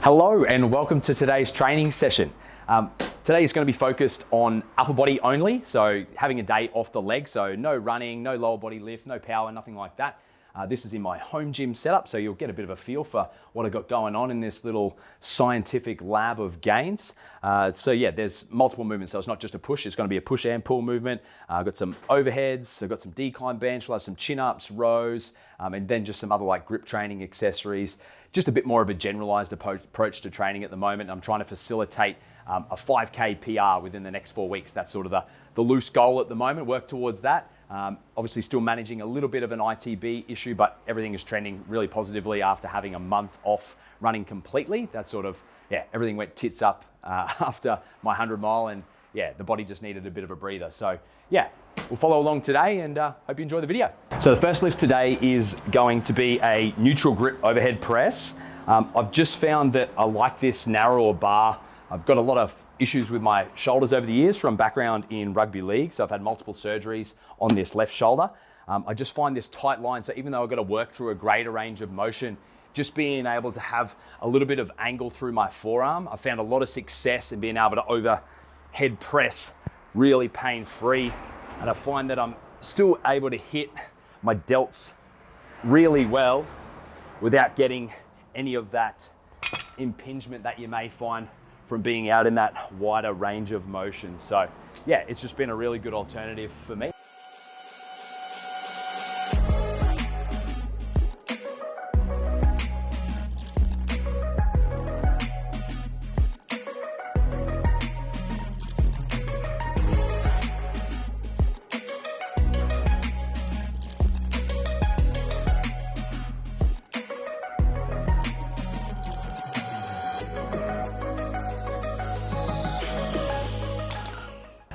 Hello and welcome to today's training session. Today is going to be focused on upper body only, so having a day off the leg, so no running, no lower body lift, no power, nothing like that. This is in my home gym setup, so you'll get a bit of a feel for what I've got going on in this little scientific lab of gains. So yeah, there's multiple movements, so it's not just a push, it's going to be a push and pull movement. I've got some overheads, I've got some decline bench, we'll have some chin-ups, rows, and then just some other like grip training accessories. Just a bit more of a generalized approach to training at the moment. I'm trying to facilitate a 5K PR within the next 4 weeks. That's sort of the loose goal at the moment, work towards that. Obviously still managing a little bit of an ITB issue, but everything is trending really positively after having a month off running completely. That's sort of, yeah, everything went tits up after my 100 mile, and yeah, the body just needed a bit of a breather. So yeah, we'll follow along today and hope you enjoy the video. So the first lift today is going to be a neutral grip overhead press. I've just found that I like this narrower bar. I've got a lot of issues with my shoulders over the years from background in rugby league. So I've had multiple surgeries on this left shoulder. I just find this tight line. So even though I've got to work through a greater range of motion, just being able to have a little bit of angle through my forearm, I found a lot of success in being able to overhead press really pain-free. And I find that I'm still able to hit my delts really well without getting any of that impingement that you may find from being out in that wider range of motion. So yeah, it's just been a really good alternative for me.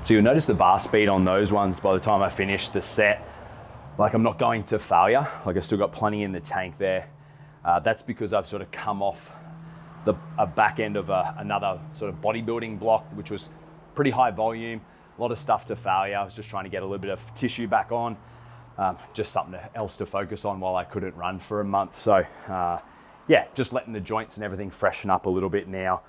So you'll notice the bar speed on those ones by the time I finish the set, like I'm not going to failure, like I've still got plenty in the tank there. That's because I've sort of come off a back end of another sort of bodybuilding block, which was pretty high volume, a lot of stuff to failure. I was just trying to get a little bit of tissue back on, just something else to focus on while I couldn't run for a month. So yeah, just letting the joints and everything freshen up a little bit now,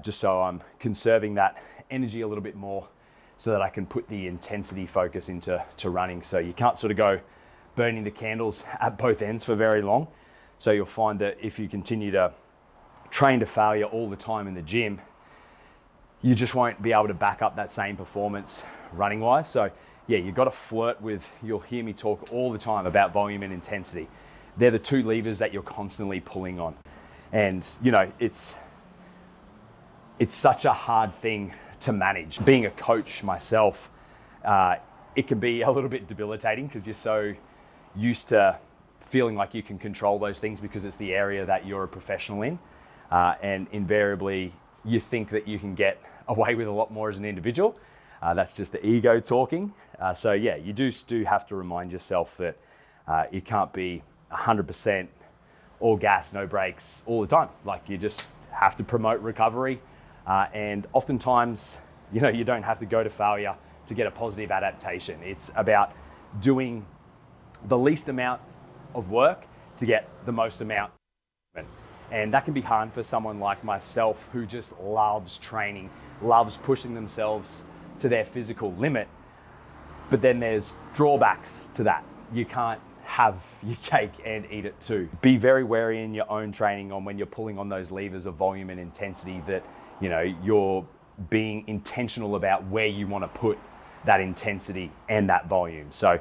just so I'm conserving that energy a little bit more, so that I can put the intensity focus into running. So you can't sort of go burning the candles at both ends for very long. So you'll find that if you continue to train to failure all the time in the gym, you just won't be able to back up that same performance running wise. So yeah, you've got to flirt with, you'll hear me talk all the time about volume and intensity. They're the two levers that you're constantly pulling on. And you know, it's such a hard thing to manage. Being a coach myself, it can be a little bit debilitating because you're so used to feeling like you can control those things because it's the area that you're a professional in, and invariably you think that you can get away with a lot more as an individual. That's just the ego talking. So yeah, you do have to remind yourself that you can't be 100% all gas, no brakes all the time. Like you just have to promote recovery. And oftentimes, you know, you don't have to go to failure to get a positive adaptation. It's about doing the least amount of work to get the most amount. And that can be hard for someone like myself who just loves training, loves pushing themselves to their physical limit. But then there's drawbacks to that. You can't have your cake and eat it too. Be very wary in your own training on when you're pulling on those levers of volume and intensity that, you know, you're being intentional about where you want to put that intensity and that volume. So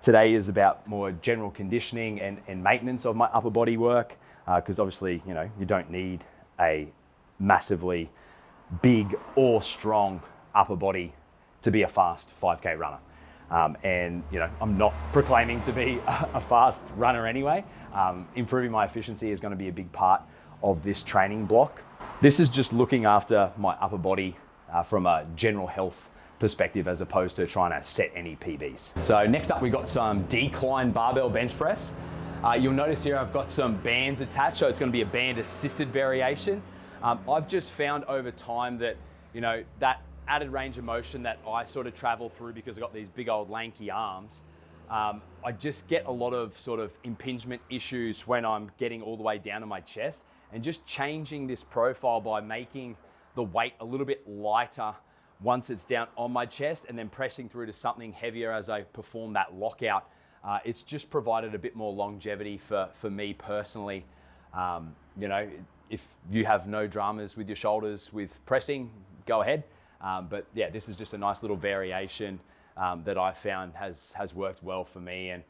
today is about more general conditioning and maintenance of my upper body work, because obviously, you know, you don't need a massively big or strong upper body to be a fast 5K runner. And you know, I'm not proclaiming to be a fast runner anyway. Improving my efficiency is going to be a big part of this training block. This is just looking after my upper body from a general health perspective as opposed to trying to set any PBs. So next up, we got some decline barbell bench press. You'll notice here I've got some bands attached, so it's going to be a band assisted variation. I've just found over time that, you know, that added range of motion that I sort of travel through because I've got these big old lanky arms, I just get a lot of sort of impingement issues when I'm getting all the way down to my chest. and just changing this profile by making the weight a little bit lighter once it's down on my chest, and then pressing through to something heavier as I perform that lockout. It's just provided a bit more longevity for me personally. You know, if you have no dramas with your shoulders with pressing, go ahead. But yeah, this is just a nice little variation that I found has worked well for me. And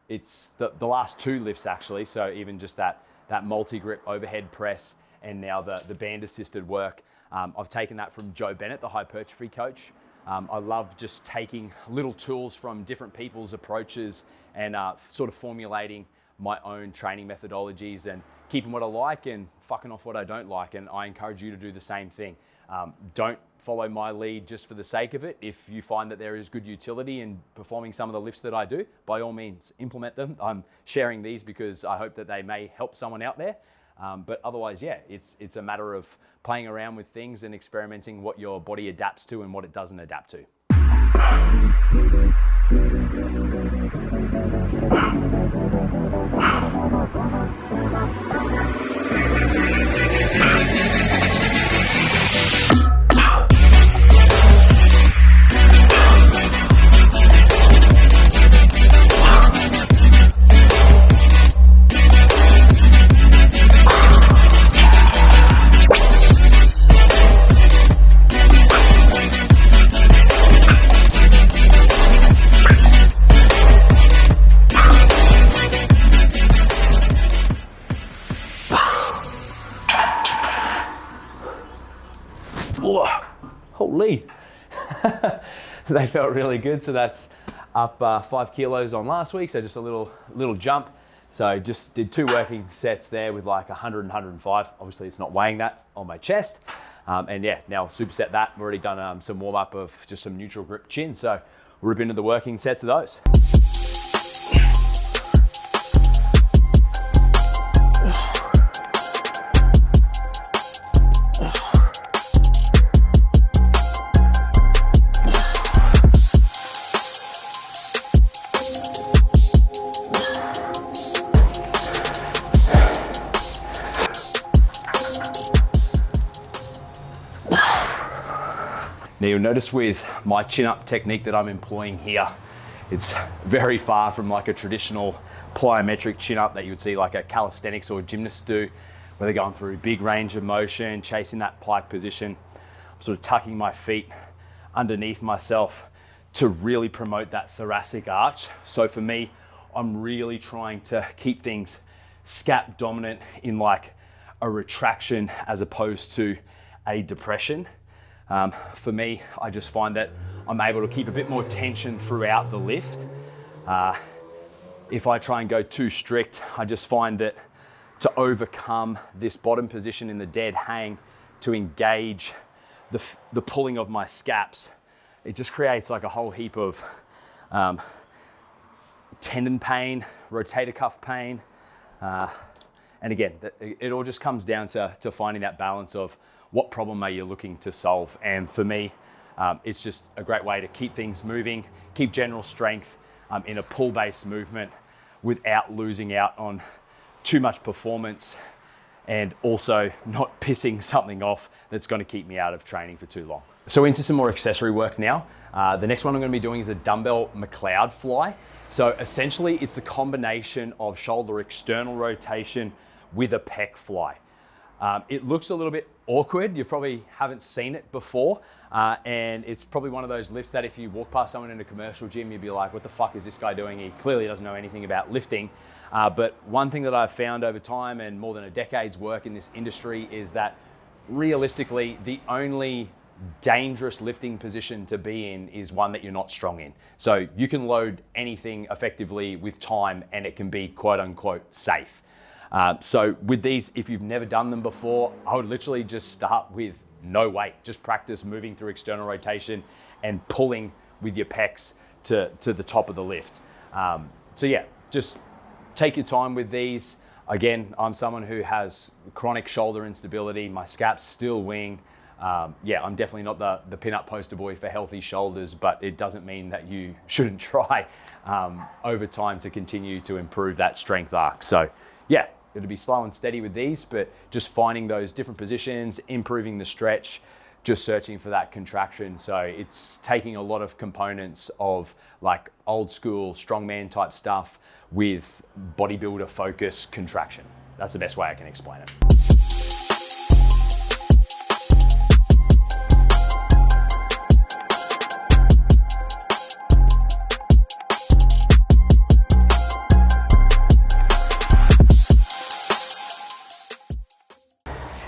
it's the last two lifts actually. So even just that multi-grip overhead press, and now the band assisted work. I've taken that from Joe Bennett, the hypertrophy coach. I love just taking little tools from different people's approaches and sort of formulating my own training methodologies and keeping what I like and fucking off what I don't like. And I encourage you to do the same thing. Don't follow my lead just for the sake of it. If you find that there is good utility in performing some of the lifts that I do, by all means, implement them. I'm sharing these because I hope that they may help someone out there. But otherwise, yeah, it's a matter of playing around with things and experimenting what your body adapts to and what it doesn't adapt to. Holy, they felt really good. So that's up 5 kilos on last week. So just a little jump. So just did 2 working sets there with like 100 and 105. Obviously it's not weighing that on my chest. And yeah, now I'll superset that. I've already done some warm up of just some neutral grip chin. So we'll rip into the working sets of those. Now you'll notice with my chin up technique that I'm employing here, it's very far from like a traditional plyometric chin up that you would see like a calisthenics or gymnast do, where they're going through big range of motion, chasing that pike position. I'm sort of tucking my feet underneath myself to really promote that thoracic arch. So for me, I'm really trying to keep things scap dominant in like a retraction as opposed to a depression. For me, I just find that I'm able to keep a bit more tension throughout the lift. If I try and go too strict, I just find that to overcome this bottom position in the dead hang, to engage the pulling of my scaps, it just creates like a whole heap of tendon pain, rotator cuff pain. And again, it all just comes down to finding that balance of what problem are you looking to solve. And for me, it's just a great way to keep things moving, keep general strength in a pull-based movement without losing out on too much performance, and also not pissing something off that's going to keep me out of training for too long. So into some more accessory work now. The next one I'm going to be doing is a dumbbell McLeod fly. So essentially it's the combination of shoulder external rotation with a pec fly. It looks a little bit awkward. You probably haven't seen it before. And it's probably one of those lifts that if you walk past someone in a commercial gym, you'd be like, what the fuck is this guy doing? He clearly doesn't know anything about lifting. But one thing that I've found over time and more than a decade's work in this industry is that realistically, the only dangerous lifting position to be in is one that you're not strong in. So you can load anything effectively with time and it can be quote unquote safe. So with these, if you've never done them before, I would literally just start with no weight. Just practice moving through external rotation and pulling with your pecs to the top of the lift. So yeah, just take your time with these. Again, I'm someone who has chronic shoulder instability. My scap's still wing. Yeah, I'm definitely not the pin-up poster boy for healthy shoulders, but it doesn't mean that you shouldn't try over time to continue to improve that strength arc. So yeah, It'll be slow and steady with these, but just finding those different positions, improving the stretch, just searching for that contraction. So it's taking a lot of components of like old school strongman type stuff with bodybuilder focus contraction. That's the best way I can explain it.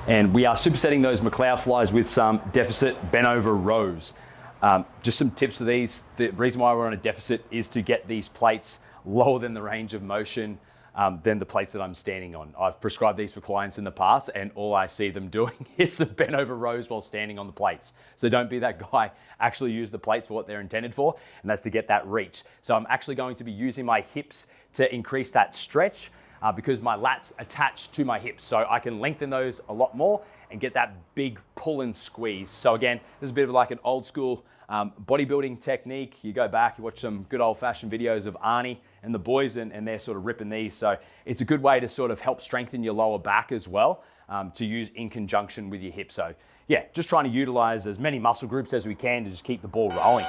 And we are supersetting those McLeod flies with some deficit bent over rows. Just some tips for these. The reason why we're on a deficit is to get these plates lower than the range of motion than the plates that I'm standing on. I've prescribed these for clients in the past, and all I see them doing is some bent over rows while standing on the plates. So don't be that guy. Actually use the plates for what they're intended for, and that's to get that reach. So I'm actually going to be using my hips to increase that stretch because my lats attach to my hips. So I can lengthen those a lot more and get that big pull and squeeze. So again, this is a bit of like an old school bodybuilding technique. You go back, you watch some good old fashioned videos of Arnie and the boys, and they're sort of ripping these. So it's a good way to sort of help strengthen your lower back as well, to use in conjunction with your hips. So yeah, just trying to utilize as many muscle groups as we can to just keep the ball rolling.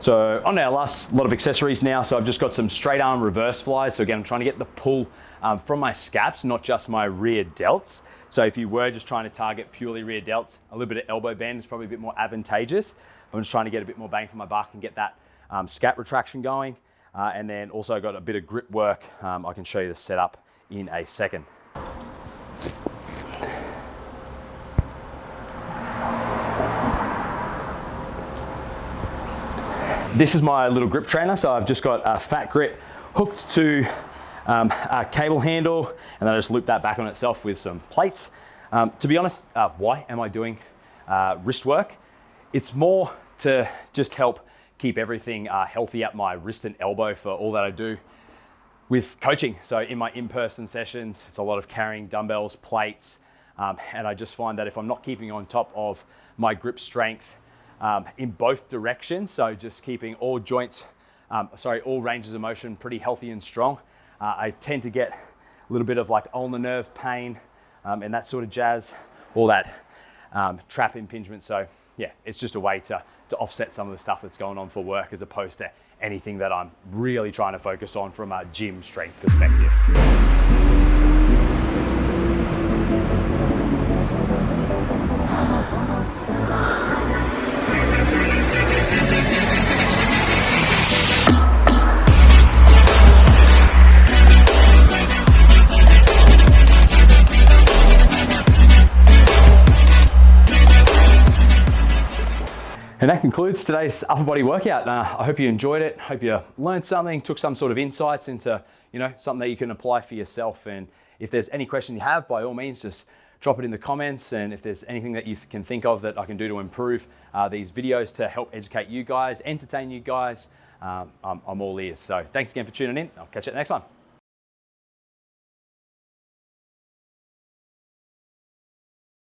So on our last lot of accessories now, so I've just got some straight arm reverse flies. So again, I'm trying to get the pull from my scaps, not just my rear delts. So if you were just trying to target purely rear delts, a little bit of elbow bend is probably a bit more advantageous. I'm just trying to get a bit more bang for my buck and get that scap retraction going. And then also got a bit of grip work. I can show you the setup in a second. This is my little grip trainer. So I've just got a fat grip hooked to a cable handle, and then I just loop that back on itself with some plates. To be honest, why am I doing wrist work? It's more to just help keep everything healthy at my wrist and elbow for all that I do with coaching. So in my in-person sessions, it's a lot of carrying dumbbells, plates, and I just find that if I'm not keeping on top of my grip strength in both directions, so just keeping all joints, all ranges of motion pretty healthy and strong, I tend to get a little bit of like ulnar nerve pain and that sort of jazz, all that trap impingement. So yeah, it's just a way to offset some of the stuff that's going on for work as opposed to anything that I'm really trying to focus on from a gym strength perspective. And that concludes today's upper body workout. I hope you enjoyed it. Hope you learned something, took some sort of insights into, something that you can apply for yourself. And if there's any question you have, by all means, just drop it in the comments. And if there's anything that you can think of that I can do to improve these videos to help educate you guys, entertain you guys, I'm all ears. So thanks again for tuning in. I'll catch you next time.